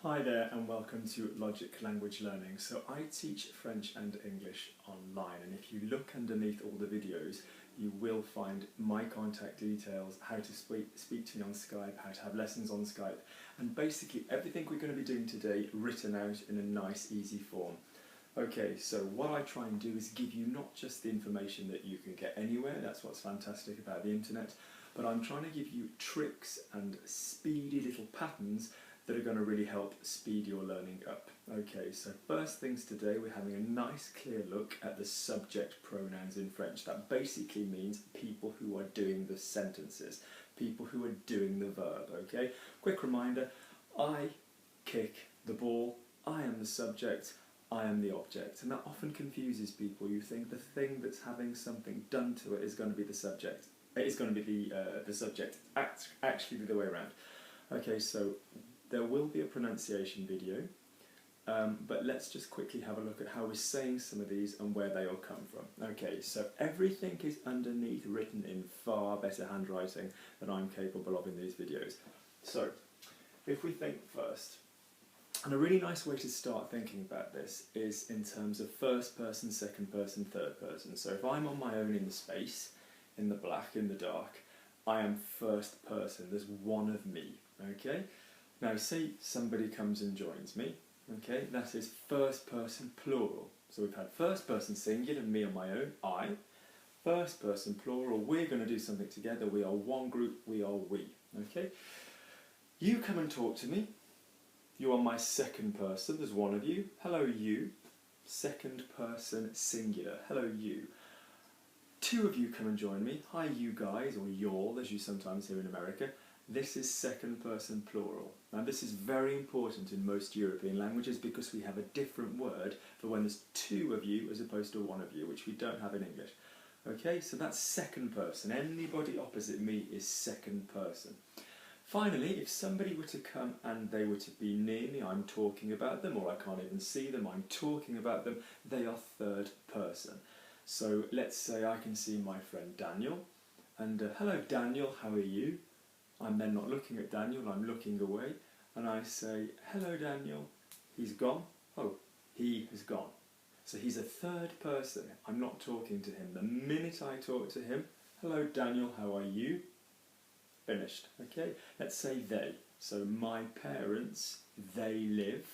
Hi there and welcome to Logic Language Learning. So I teach French and English online, and if you look underneath all the videos you will find my contact details, how to speak to me on Skype, how to have lessons on Skype, and basically everything we're going to be doing today written out in a nice easy form. Okay, so what I try and do is give you not just the information that you can get anywhere, that's what's fantastic about the internet, but I'm trying to give you tricks and speedy little patterns that are going to really help speed your learning up. Okay, so first things today, we're having a nice clear look at the subject pronouns in French. That basically means people who are doing the sentences, people who are doing the verb, okay? Quick reminder, I kick the ball, I am the subject, I am the object, and that often confuses people. You think the thing that's having something done to it is going to be the subject. It is going to be the subject, actually the other way around. Okay, so there will be a pronunciation video, but let's just quickly have a look at how we're saying some of these and where they all come from. Okay, so everything is underneath written in far better handwriting than I'm capable of in these videos. So, if we think first, and a really nice way to start thinking about this is in terms of first person, second person, third person. So if I'm on my own in the space, in the black, in the dark, I am first person, there's one of me, okay? Now say somebody comes and joins me, okay, that is first person plural. So we've had first person singular, me on my own, I. First person plural, we're going to do something together, we are one group, we are we, okay. You come and talk to me, you are my second person, there's one of you, hello you, second person singular, hello you. Two of you come and join me, hi you guys, or y'all as you sometimes hear in America. This is second person plural. Now this is very important in most European languages because we have a different word for when there's two of you as opposed to one of you, which we don't have in English. Okay, so that's second person. Anybody opposite me is second person. Finally, if somebody were to come and they were to be near me, I'm talking about them, or I can't even see them, I'm talking about them, they are third person. So let's say I can see my friend Daniel, and hello Daniel, how are you? I'm then not looking at Daniel, I'm looking away, and I say, hello Daniel, he's gone, oh, he has gone. So he's a third person, I'm not talking to him. The minute I talk to him, hello Daniel, how are you? Finished, okay? Let's say they. So my parents, they live,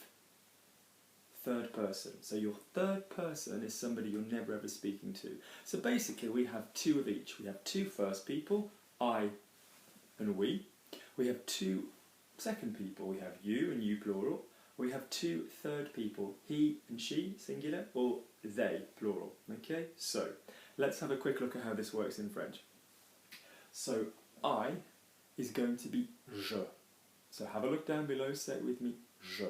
third person. So your third person is somebody you're never ever speaking to. So basically we have two of each. We have two first people, I and we. We have two second people, we have you and you plural. We have two third people, he and she singular, or they plural. Okay, so let's have a quick look at how this works in French. So I is going to be je. So have a look down below, say it with me, je.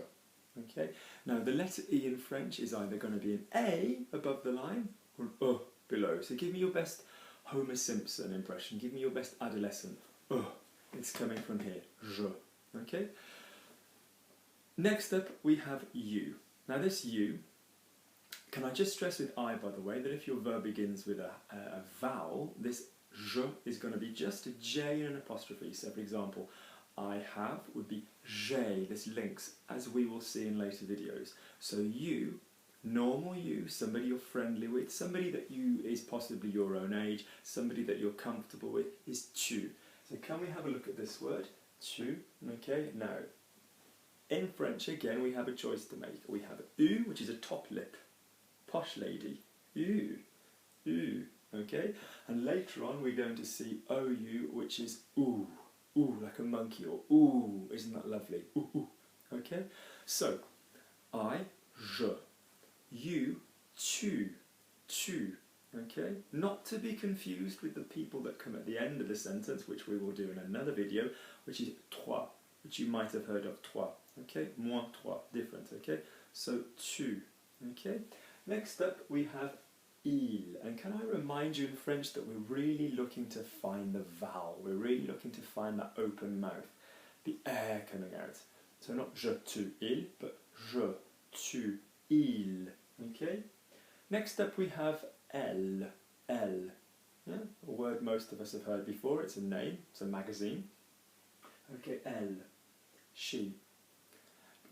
Okay, now the letter E in French is either going to be an A above the line or an E below. So give me your best Homer Simpson impression, give me your best adolescent. It's coming from here, je, okay? Next up we have you. Now this you, can I just stress with I by the way, that if your verb begins with a vowel, this je is going to be just a J and an apostrophe. So for example, I have would be j'ai, this links, as we will see in later videos. So you, normal you, somebody you're friendly with, somebody that you is possibly your own age, somebody that you're comfortable with, is tu. So can we have a look at this word, tu, okay? Now, in French again we have a choice to make. We have u, which is a top lip, posh lady, u, okay? And later on we're going to see ou, which is ooh, ooh, like a monkey, or ooh, isn't that lovely, ooh, ooh, okay? So, I, je, you, tu, okay? Not to be confused with the people that come at the end of the sentence, which we will do in another video, which is toi, which you might have heard of, toi, okay? Moi, toi, different, okay? So, tu, okay? Next up we have il, and can I remind you in French that we're really looking to find the vowel, we're really looking to find that open mouth, the air coming out. So not je, tu, il, but je, tu, il, okay? Next up we have elle, yeah? A word most of us have heard before, it's a name, it's a magazine. Okay, elle, she.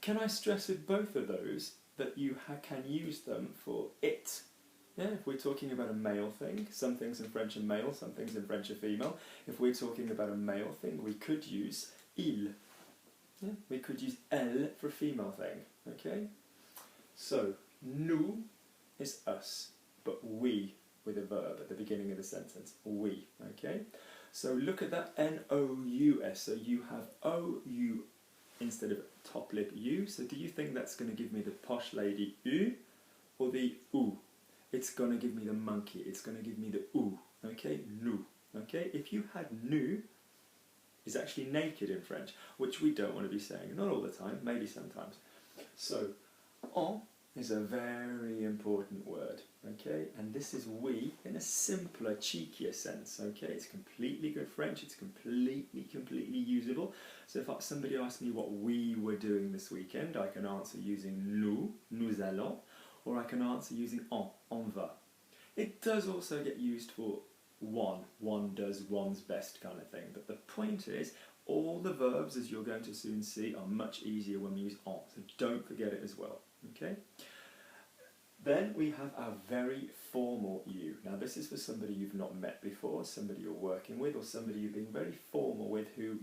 can I stress with both of those that you can use them for it? Yeah, if we're talking about a male thing, some things in French are male, some things in French are female. If we're talking about a male thing, we could use il. Yeah, we could use elle for a female thing, okay? So, nous is us, but we with a verb at the beginning of the sentence, we, okay? So look at that N-O-U-S, so you have O-U instead of top lip U, so do you think that's going to give me the posh lady U or the OO? It's going to give me the monkey, it's going to give me the OO, okay? Nous, okay? If you had nous, is actually naked in French, which we don't want to be saying, not all the time, maybe sometimes. So, en is a very important word, okay? And this is we in a simpler, cheekier sense, okay? It's completely good French, it's completely usable. So if somebody asked me what we were doing this weekend, I can answer using nous, nous allons, or I can answer using on va. It does also get used for one does one's best kind of thing, but the point is, all the verbs, as you're going to soon see, are much easier when we use en, so don't forget it as well, okay? Then we have our very formal you. Now this is for somebody you've not met before, somebody you're working with, or somebody you're being very formal with, who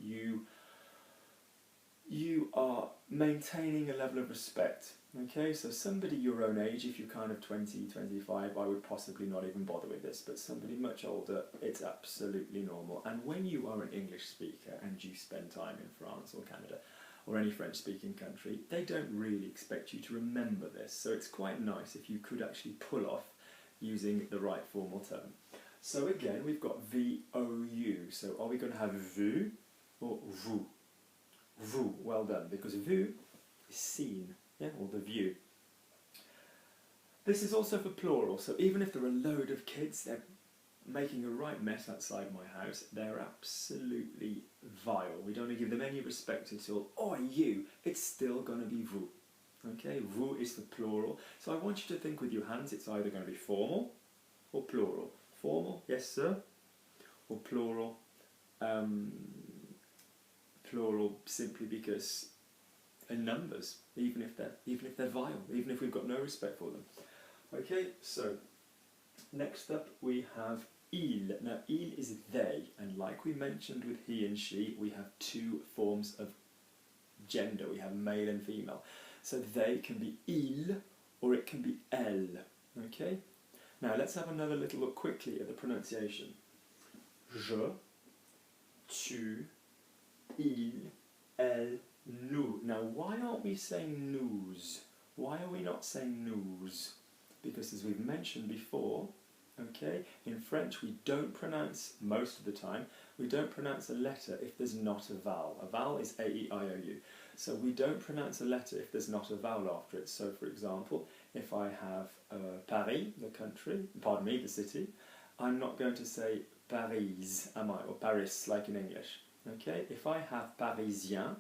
you are maintaining a level of respect. Okay, so somebody your own age, if you're kind of 20, 25, I would possibly not even bother with this, but somebody much older, it's absolutely normal. And when you are an English speaker and you spend time in France or Canada, or any French-speaking country, they don't really expect you to remember this, so it's quite nice if you could actually pull off using the right formal tone. So again, we've got V-O-U, so are we going to have vu or vous? Vous, well done, because vu is seen, yeah, or the view. This is also for plural, so even if there are a load of kids, they're making a right mess outside my house, they're absolutely vile. We don't give them any respect at all. Or you, it's still going to be vous. Okay, vous is the plural. So I want you to think with your hands, it's either going to be formal or plural. Formal, yes sir, or plural. Plural simply because in numbers, even if they're vile, even if we've got no respect for them. Okay, so next up we have il. Now il is they, and like we mentioned with he and she, we have two forms of gender. We have male and female. So they can be il or it can be elle. Okay? Now let's have another little look quickly at the pronunciation. Je, tu, il, elle, nous. Now why aren't we saying nous? Why are we not saying nous? Because as we've mentioned before, okay, in French we don't pronounce, most of the time, we don't pronounce a letter if there's not a vowel. A vowel is A-E-I-O-U. So we don't pronounce a letter if there's not a vowel after it. So for example, if I have Paris, the country, pardon me, the city, I'm not going to say Paris, am I, or Paris, like in English. Okay, if I have Parisien,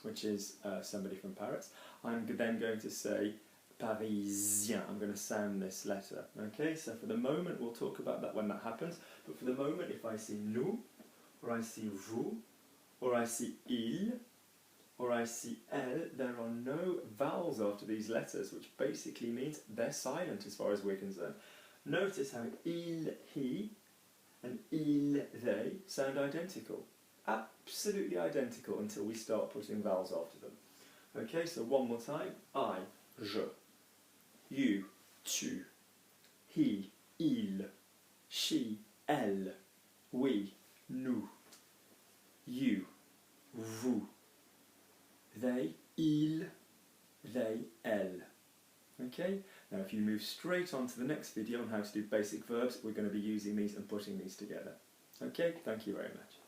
which is somebody from Paris, I'm then going to say Parisien. I'm going to sound this letter. Okay, so for the moment, we'll talk about that when that happens, but for the moment, if I see nous, or I see vous, or I see il, or I see elle, there are no vowels after these letters, which basically means they're silent as far as we're concerned. Notice how il, he, and il, they sound identical. Absolutely identical until we start putting vowels after them. Okay, so one more time. I, je. You, tu. He, il. She, elle. We, nous. You, vous. They, il. They, elle. Okay? Now if you move straight on to the next video on how to do basic verbs, we're going to be using these and putting these together. Okay? Thank you very much.